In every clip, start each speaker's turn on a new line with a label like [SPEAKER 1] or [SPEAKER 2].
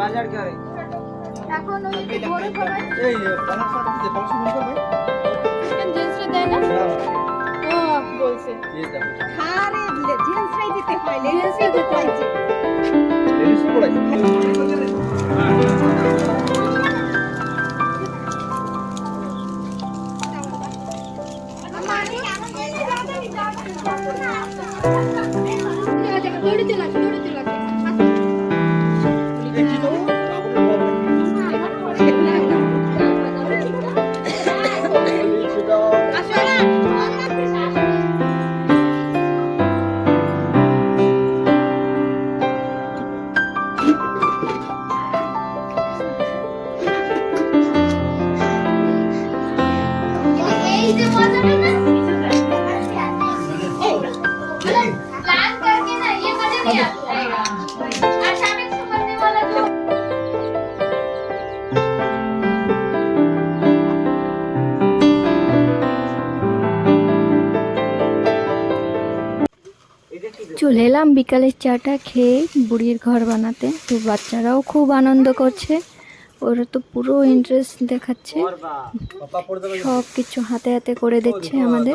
[SPEAKER 1] বাজার করে
[SPEAKER 2] এখন ওই বড় খাবার
[SPEAKER 1] এই পানার সাথে যে পাঁচশো মিল করবে
[SPEAKER 2] চিকেন জিন্সটা দেয় না ও বলছে
[SPEAKER 1] এই দেখো
[SPEAKER 2] আরে জিন্সটাই দিতে হয় জিন্সই দিতে হয়
[SPEAKER 1] লেডিস পড়াই
[SPEAKER 2] দৌড়িতে লাগে চলে এলাম বিকালের চাটা খেয়ে বুড়ির ঘর বানাতে। তো বাচ্চারাও খুব আনন্দ করছে, ওরা তো পুরো ইন্টারেস্ট দেখাচ্ছে, সব কিছু হাতে হাতে করে দিচ্ছে আমাদের।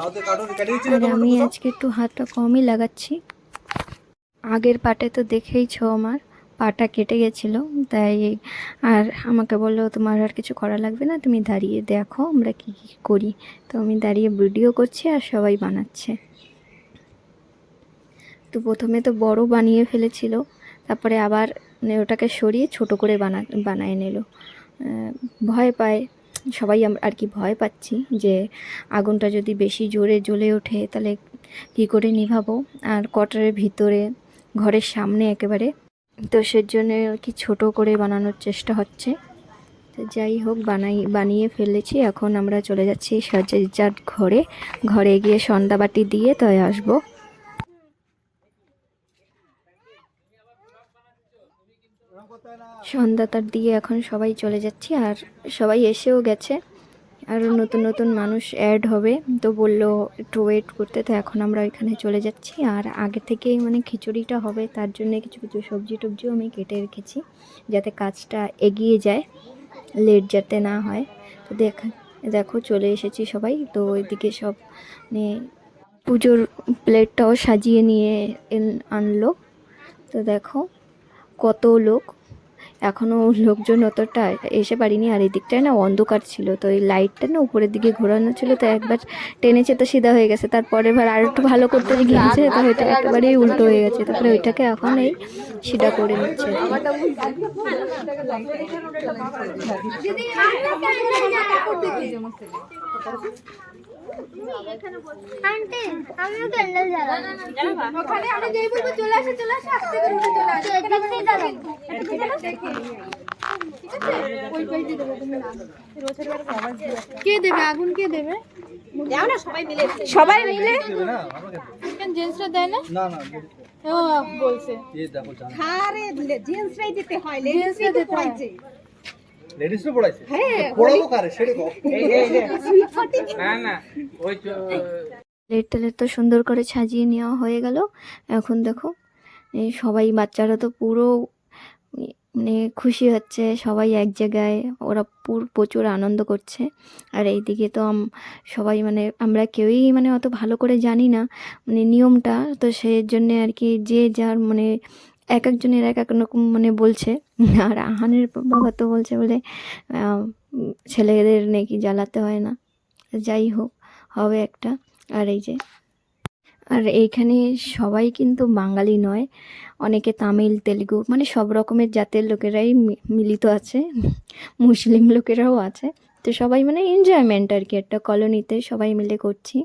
[SPEAKER 2] আর আমি আজকে একটু হাতটা কমই লাগাচ্ছি। আগের পাটে তো দেখেইছো আমার পাটা কেটে গেছিলো, তাই আর আমাকে বললো তোমার আর কিছু করা লাগবে না, তুমি দাঁড়িয়ে দেখো আমরা কি কি করি। তো আমি দাঁড়িয়ে ভিডিও করছি আর সবাই বানাচ্ছে। তো প্রথমে তো বড় বানিয়ে ফেলেছিল, তারপরে আবার ওটাকে সরিয়ে ছোট করে বানায় নিল। ভয় পায় সবাই, আর কি ভয় পাচ্ছি যে আগুনটা যদি বেশি জোরে জ্বলে ওঠে তাহলে কী করে নিভাবো। আর কোয়ার্টারের ভিতরে ঘরের সামনে একেবারে, তো সেজন্য আর কি ছোট করে বানানোর চেষ্টা হচ্ছে। তো যাই হোক বানিয়ে ফেলেছি। এখন আমরা চলে যাচ্ছি সজ্জার ঘরে গিয়ে সন্ধ্যাবাতি দিয়ে তাই আসবো। সন্ধ্যাতার দিয়ে এখন সবাই চলে যাচ্ছি, আর সবাই এসেও গেছে। আরও নতুন নতুন মানুষ অ্যাড হবে, তো বললো একটু ওয়েট করতে। তো এখন আমরা এখানে চলে যাচ্ছি। আর আগে থেকেই মানে খিচুড়িটা হবে, তার জন্য কিছু কিছু সবজি টবজিও আমি কেটে রেখেছি যাতে কাজটা এগিয়ে যায়, লেট যাতে না হয়। তো দেখো চলে এসেছি সবাই। তো ওইদিকে সব মানে পুজোর প্লেটটাও সাজিয়ে নিয়ে আনলো। তো দেখো কত লোক, এখনও লোকজন অতটা এসে পারিনি। আর এই দিকটায় না অন্ধকার ছিল, তো এই লাইটটা না উপরের দিকে ঘোরানো ছিল, তো একবার টেনেছে তো সিধা হয়ে গেছে। তারপরে এবার আর একটু ভালো করতে গিয়েছে, তো ওইটা একেবারেই উল্টো হয়ে গেছে। তারপরে ওইটাকে এখন এই সিধা করে নিচ্ছে।
[SPEAKER 3] আন্টি আমিও ক্যান্ডেল জ্বালাবো। ওখানে আমি যেই বলবো চলে আসে আস্তে করে চলে আসে। এদিকে দাঁড়াও। ঠিক আছে ওই পাই দিয়ে দেবো তুমি না। কে দেবে আগুন, কে দেবে? দাও না সবাই মিলে চিকেন জিন্সটা দেয় না না ও বলছে
[SPEAKER 1] এই দেখো জানো
[SPEAKER 2] আরে জিন্সটাই দিতে হয় জিন্সই দিতে হয়
[SPEAKER 1] লেডিস পড়াইছে
[SPEAKER 2] হ্যাঁ
[SPEAKER 1] পড়াবো কারে সেটা কও না না ওই
[SPEAKER 2] লেট তো সুন্দর করে সাজিয়ে নেওয়া হয়ে গেল। এখন দেখো এই সবাই বাচ্চারা তো পুরো মানে খুশি হচ্ছে, সবাই এক জায়গায়, ওরা প্রচুর আনন্দ করছে। আর এইদিকে তো সবাই মানে আমরা কেউই মানে অত ভালো করে জানি না মানে নিয়মটা, তো সেই জন্যে আর কি যে যার মানে এক একজনের এক এক রকম মানে বলছে। আর আহানের বাবা তো বলছে বলে ছেলেদের নাকি জ্বালাতে হয় না। যাই হোক হবে একটা। আর এই যে আর এইখানে সবাই কিন্তু বাঙালি নয়, অনেকে তামিল তেলেগু মানে সব রকমের জাতের লোকেরাই মিলিত আছে, মুসলিম লোকেরাও আছে। তো সবাই মানে এনজয়মেন্ট আর কি, একটা কলোনিতে সবাই মিলে করছি।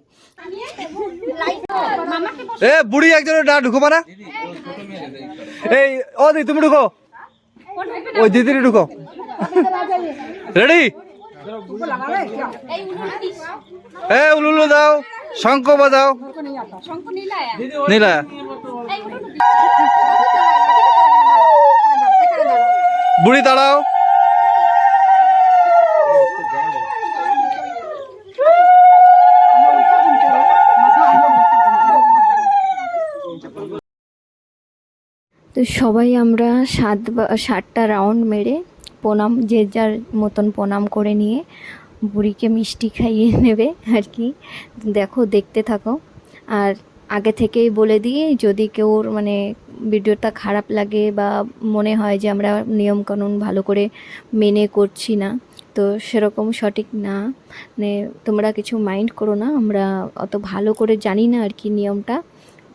[SPEAKER 1] এ বুড়ি একজনের না ঢুকো না, এই ও দিদি তুমি ঢুকো, ওই দিদি ঢুকো। রেডি? এ উলুলু দাও, শঙ্খ বাজাও, নীলা বুড়ি দাঁড়াও।
[SPEAKER 2] তো সবাই আমরা 7টা রাউন্ড মেরে প্রণাম, যে যার মতন প্রণাম করে নিয়ে বুড়িকে মিষ্টি খাইয়ে নেবে আর কি। দেখো, দেখতে থাকো। আর আগে থেকেই বলে দিই, যদি কেউ মানে ভিডিওটা খারাপ লাগে বা মনে হয় যে আমরা নিয়মকানুন ভালো করে মেনে করছি না, তো সেরকম সঠিক না, মানে তোমরা কিছু মাইন্ড করো না, আমরা অত ভালো করে জানি না আর কি নিয়মটা।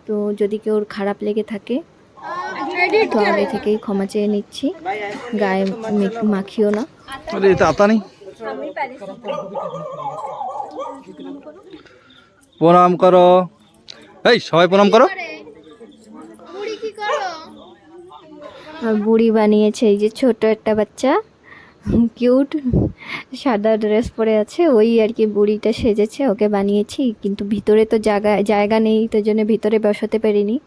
[SPEAKER 2] তো যদি কেউ খারাপ লেগে থাকে তো আগে থেকেই ক্ষমা চেয়ে নিচ্ছি, গায়ে মাখিও না।
[SPEAKER 1] আরে এটা আতা নেই। প্রণাম করো, এই সবাই প্রণাম করো।
[SPEAKER 3] বুড়ি কি করো?
[SPEAKER 2] আর বুড়ি বানিয়েছে এই যে ছোট একটা বাচ্চা, কিউট, সাদা ড্রেস পরে আছে, ওই আর কি বুড়িটা সেজেছে, ওকে বানিয়েছি। কিন্তু ভিতরে তো জায়গা নেই, তো জন্য ভিতরে বসাতে পারিনি,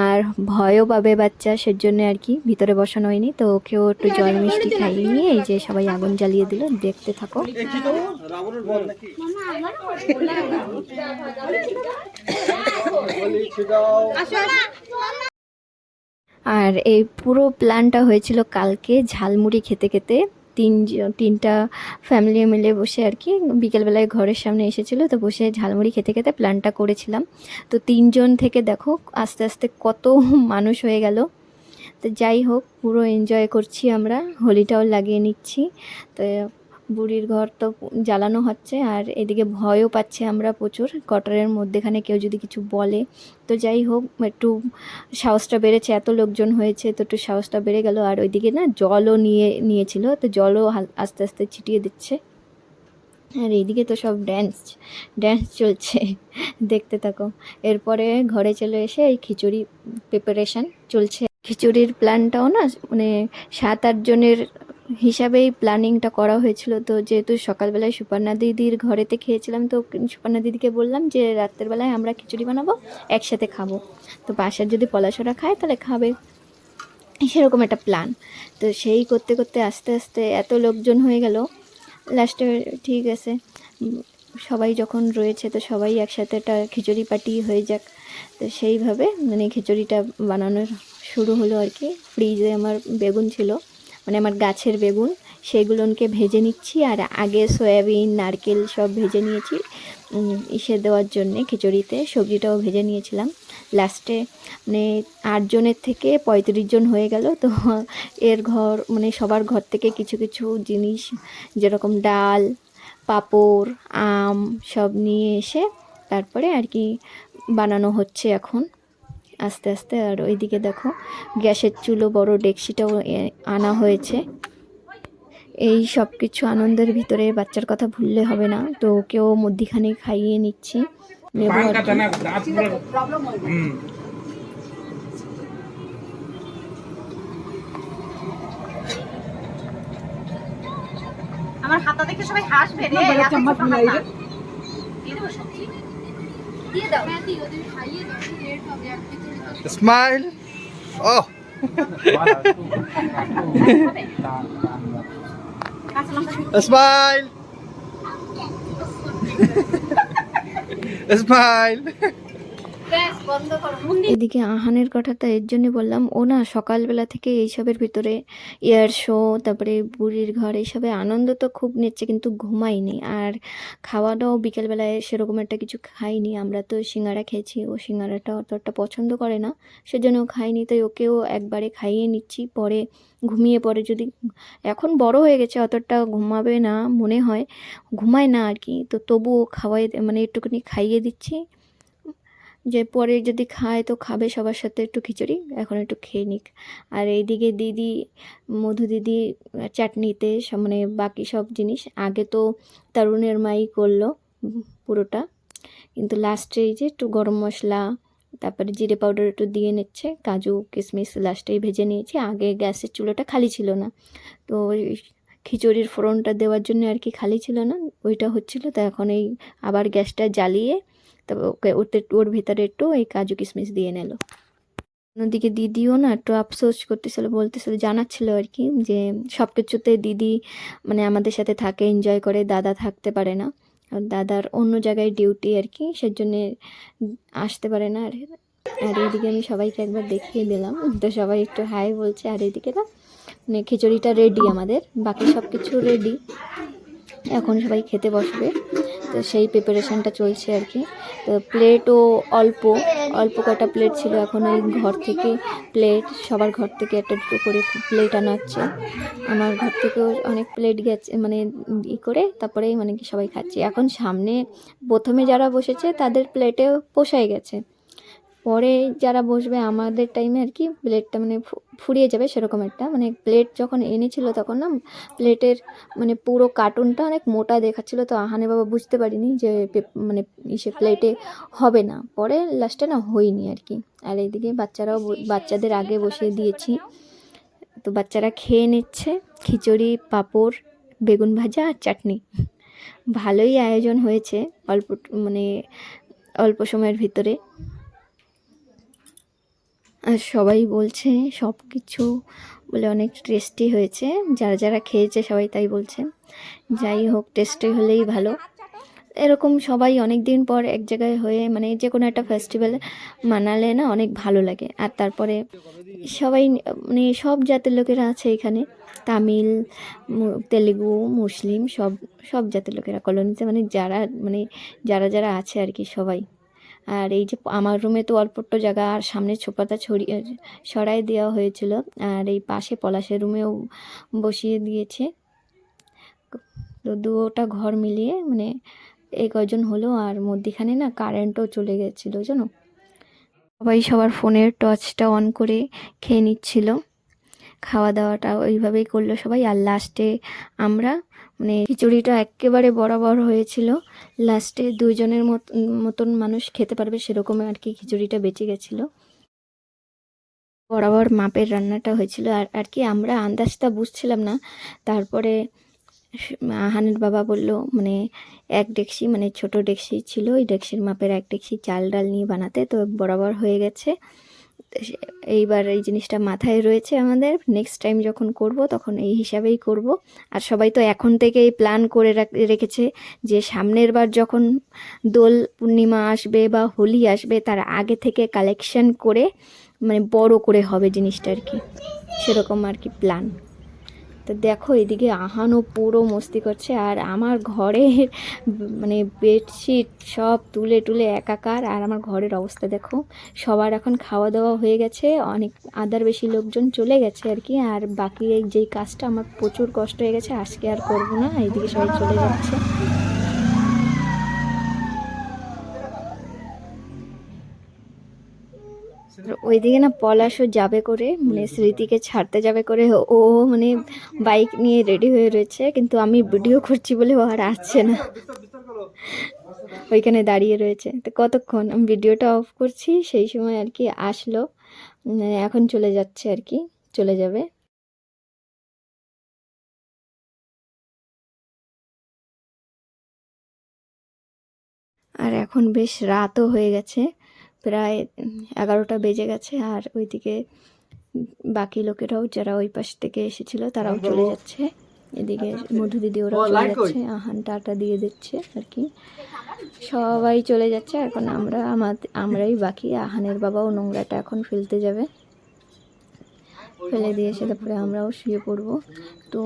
[SPEAKER 2] আর ভয়ও পাবে বাচ্চা, সেজন্য আর কি ভিতরে বসানো হয়নি। তো ওকেও একটু জল মিষ্টি খাইয়ে নিয়ে এই যে সবাই আগুন জ্বালিয়ে দিল, দেখতে থাকো। আর এই পুরো প্ল্যানটা হয়েছিল কালকে ঝালমুড়ি খেতে খেতে, তিনটা ফ্যামিলি মিলে বসে আর কি, বিকেলবেলায় ঘরের সামনে এসেছিলো, তো বসে ঝালমুড়ি খেতে খেতে প্ল্যানটা করেছিলাম। তো 3জন থেকে দেখো আস্তে আস্তে কত মানুষ হয়ে গেল। তো যাই হোক, পুরো এনজয় করছি আমরা, হোলিটাও লাগিয়ে নিচ্ছি। তো বুড়ির ঘর তো জ্বালানো হচ্ছে, আর এদিকে ভয়ও পাচ্ছে আমরা প্রচুর, কটারের মধ্যেখানে কেউ যদি কিছু বলে। তো যাই হোক, একটু সাহসটা বেড়েছে, এত লোকজন হয়েছে তো একটু সাহসটা বেড়ে গেল। আর ওইদিকে না জলও নিয়েছিল, তো জলও আস্তে আস্তে ছিটিয়ে দিচ্ছে। আর এইদিকে তো সব ড্যান্স চলছে, দেখতে থাকো। এরপরে ঘরে চলে এসে এই খিচুড়ি প্রিপারেশান চলছে। খিচুড়ির প্ল্যানটাও না মানে 7-8 জনের হিসাবেই প্ল্যানিংটা করা হয়েছিল। তো যেহেতু সকালবেলায় সুপর্ণা দিদির ঘরেতে খেয়েছিলাম, তো সুপর্ণা দিদিকে বললাম যে রাত্রের বেলায় আমরা খিচুড়ি বানাবো, একসাথে খাবো। তো পাশের যদি পলাশোরা খায় তাহলে খাবে, সেরকম একটা প্ল্যান। তো সেই করতে করতে আস্তে আস্তে এত লোকজন হয়ে গেল, লাস্টে ঠিক আছে, সবাই যখন রয়েছে তো সবাই একসাথে একটা খিচুড়ি পার্টি হয়ে যাক। তো সেইভাবে মানে খিচুড়িটা বানানোর শুরু হলো আর কি। ফ্রিজে আমার বেগুন ছিল, মানে আমার গাছের বেগুন, সেগুলোকে ভেজে নিচ্ছি। আর আগে সয়াবিন নারকেল সব ভেজে নিয়েছি ইসে দেওয়ার জন্যে, খিচুড়িতে সবজিটাও ভেজে নিয়েছিলাম। লাস্টে মানে 8 জনের থেকে 35 জন হয়ে গেল। তো এর ঘর মানে সবার ঘর থেকে কিছু কিছু জিনিস, যেরকম ডাল, পাঁপড়, আম সব নিয়ে এসে তারপরে আর কি বানানো হচ্ছে এখন আস্তে আস্তে। আর ওইদিকে দেখো গ্যাসের চুলো, বড় ডেকচিটাও আনা হয়েছে। এই সব কিছু আনন্দের ভিতরে বাচ্চার কথা ভুললে হবে না, তো ওকেও মধ্যিখানে খাইয়ে নিচ্ছি।
[SPEAKER 4] আমার হাতা দেখে সবাই হাসবে রে।
[SPEAKER 3] দিয়ে দাও, হ্যাঁ দিও, তুমি খাইয়ে দাও, রেড হবে আর কিছু
[SPEAKER 1] স্মাইল। ও স্মাইল স্মাইল।
[SPEAKER 3] ব্যাস বন্ধ করো।
[SPEAKER 2] এদিকে আহানের কথাটা এর জন্য বললাম, ও না সকালবেলা থেকে এইসবের ভিতরে এয়ার শো, তারপরে বুড়ির ঘর, এইসবে আনন্দ তো খুব নিচ্ছে, কিন্তু ঘুমায়নি। আর খাওয়া দাওয়াও বিকেলবেলায় সেরকম একটা কিছু খাইনি। আমরা তো সিঙ্গারা খেয়েছি, ও সিঙ্গারাটা অতটা পছন্দ করে না, সেজন্য ও খাইনি। তাই ওকেও একবারে খাইয়ে নিচ্ছি, পরে ঘুমিয়ে পড়ে। যদি এখন বড় হয়ে গেছে, অতটা ঘুমাবে না মনে হয়, ঘুমায় না আর কি। তো তবুও খাওয়াই মানে একটুখানি খাইয়ে দিচ্ছি, যে পরে যদি খায় তো খাবে সবার সাথে একটু খিচুড়ি, এখন একটু খেয়ে নিক। আর এইদিকে দিদি, মধু দিদি চাটনিতে মানে বাকি সব জিনিস আগে তো তরুণের মাই করলো পুরোটা, কিন্তু লাস্টে এই যে একটু গরম মশলা, তারপরে জিরে পাউডার একটু দিয়ে নিচ্ছে, কাজু কিশমিশ লাস্টেই ভেজে নিয়েছি। আগে গ্যাসের চুলোটা খালি ছিল না, তো ওই খিচুড়ির ফোড়নটা দেওয়ার জন্য আর কি খালি ছিল না, ওইটা হচ্ছিলো। তো এখন এই আবার গ্যাসটা জ্বালিয়ে তবে ওকে ওর ভিতরে একটু এই কাজু কিশমিশ দিয়ে নিল। অন্যদিকে দিদিও না একটু আফসোস করতেছিল, বলতেছিল, জানাচ্ছিল আর কি যে সব কিছুতে দিদি মানে আমাদের সাথে থাকে, এনজয় করে, দাদা থাকতে পারে না, আর দাদার অন্য জায়গায় ডিউটি আর কি, সেজন্যে আসতে পারে না। আর আর এইদিকে আমি সবাইকে একবার দেখিয়ে দিলাম, তো সবাই একটু হাই বলছে। আর এইদিকে না মানে খিচুড়িটা রেডি, আমাদের বাকি সব কিছু রেডি, এখন সবাই খেতে বসবে, তো সেই প্রিপারেশানটা চলছে আর কি। তো প্লেটও অল্প অল্প কটা প্লেট ছিল, এখন ওই ঘর থেকে প্লেট, সবার ঘর থেকে একটা দুটো করে প্লেট আনা হচ্ছে। আমার ঘর থেকেও অনেক প্লেট গেছে, মানে করে তারপরেই মানে কি সবাই খাচ্ছি। এখন সামনে প্রথমে যারা বসেছে তাদের প্লেটেও পোষায় গেছে, পরে যারা বসবে আমাদের টাইমে আর কি প্লেটটা মানে ফুরিয়ে যাবে সেরকম একটা, মানে প্লেট যখন এনেছিল তখন না প্লেটের মানে পুরো কার্টুনটা অনেক মোটা দেখাচ্ছিল, তো আহানে বাবা বুঝতে পারিনি যে মানে ইসে প্লেটে হবে না, পরে লাস্টে না হয়নি আর কি। আর এইদিকে বাচ্চারাও, বাচ্চাদের আগে বসিয়ে দিয়েছি, তো বাচ্চারা খেয়ে নিচ্ছে খিচুড়ি, পাঁপড়, বেগুন ভাজা আর চাটনি। ভালোই আয়োজন হয়েছে মানে অল্প সময়ের ভিতরে। আর সবাই বলছে সব কিছু বলে অনেক টেস্টি হয়েছে, যারা যারা খেয়েছে সবাই তাই বলছে। যাই হোক, টেস্টি হলেই ভালো। এরকম সবাই অনেক দিন পর এক জায়গায় হয়ে মানে যে কোনো একটা ফেস্টিভ্যাল মানালে না অনেক ভালো লাগে। আর তারপরে সবাই মানে সব জাতের লোকেরা আছে এখানে, তামিল, তেলেগু, মুসলিম, সব সব জাতের লোকেরা কলোনিতে, মানে যারা যারা আছে আর কি সবাই। আর এই যে আমার রুমে তো অল্পট্ট জায়গা, আর সামনে ছোপাতা সরাই দেওয়া হয়েছিল, আর এই পাশে পলাশের রুমেও বসিয়ে দিয়েছে। তো দুটা ঘর মিলিয়ে মানে এই কয়জন হলো, আর মধ্যিখানে না কারেন্টও চলে গেছিলো জানো। সবাই সবার ফোনের টর্চটা অন করে খেয়ে নিচ্ছিল, খাওয়া দাওয়াটা ওইভাবেই করলো সবাই। আর লাস্টে আমরা মানে খিচুড়িটা একেবারে বরাবর হয়েছিল, লাস্টে 2 জনের মতন মানুষ খেতে পারবে সেরকম আর কি খিচুড়িটা বেঁচে গেছিলো, বরাবর মাপের রান্নাটা হয়েছিল। আর কি আমরা আন্দাজটা বুঝছিলাম না, তারপরে আহানের বাবা বলল মানে 1 ডেকচি মানে ছোট ডেকচি ছিল, ওই ডেকচির মাপের 1 ডেকচি চাল ডাল নিয়ে বানাতে, তো বরাবর হয়ে গেছে। এইবার এই জিনিসটা মাথায় রয়েছে আমাদের, নেক্সট টাইম যখন করব তখন এই হিসাবেই করব। আর সবাই তো এখন থেকেই প্ল্যান করে রেখেছে যে সামনের বার যখন দোল পূর্ণিমা আসবে বা হোলি আসবে তার আগে থেকে কালেকশন করে মানে বড় করে হবে জিনিসটা আর কি, সেরকম আর কি প্ল্যান। তো দেখো এদিকে আহানও পুরো মস্তি করছে, আর আমার ঘরের মানে বেডশিট সব তুলে টুলে একাকার। আর আমার ঘরের অবস্থা দেখো, সবার এখন খাওয়া দাওয়া হয়ে গেছে, অনেক বেশি লোকজন চলে গেছে আর কি। আর বাকি এই যেই কাজটা আমার প্রচুর কষ্ট হয়ে গেছে, আজকে আর করব না, এইদিকে সবাই চলে যাচ্ছে। ওইদিকে না পলাশও যাবে করে, মানে স্মৃতিকে ছাড়তে যাবে করে, ও মানে বাইক নিয়ে রেডি হয়ে রয়েছে, কিন্তু আমি ভিডিও করছি বলে ও আর আসছে না, ওইখানে দাঁড়িয়ে রয়েছে। তো কতক্ষণ আমি ভিডিওটা অফ করছি সেই সময় আর কি আসলো, এখন চলে যাচ্ছে আর কি, চলে যাবে। আর এখন বেশ রাতও হয়ে গেছে, প্রায় 11টা বেজে গেছে। আর ওইদিকে বাকি লোকেরাও যারা ওই পাশ থেকে এসেছিল তারাও চলে যাচ্ছে, এদিকে মধু দিদি ওরাও চলে যাচ্ছে, আহান টাটা দিয়ে দিচ্ছে আর কি, সবাই চলে যাচ্ছে। এখন আমরাই বাকি, আহানের বাবাও নোংরাটা এখন ফেলতে যাবে, ফেলে দিয়ে এসে তারপরে আমরাও শুয়ে পড়বো। তো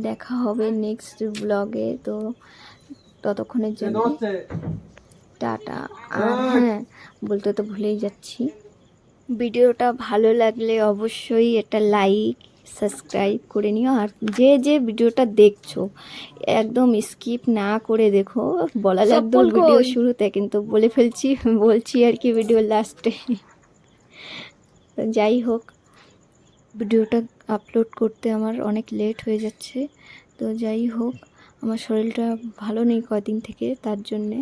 [SPEAKER 2] দেখা হবে নেক্সট ব্লগে, তো ততক্ষণের জন্য টাটা। আর হ্যাঁ, বলতে তো ভুলেই যাচ্ছি, ভিডিওটা ভালো লাগলে অবশ্যই একটা লাইক সাবস্ক্রাইব করে নিও। আর যে যে ভিডিওটা দেখছো একদম স্কিপ না করে দেখো, বলা লাগতো ভিডিও শুরুতে কিন্তু বলছি আর কি ভিডিও লাস্টে। যাই হোক, ভিডিওটা আপলোড করতে আমার অনেক লেট হয়ে যাচ্ছে, তো যাই হোক আমার শরীরটা ভালো নেই কদিন থেকে, তার জন্যে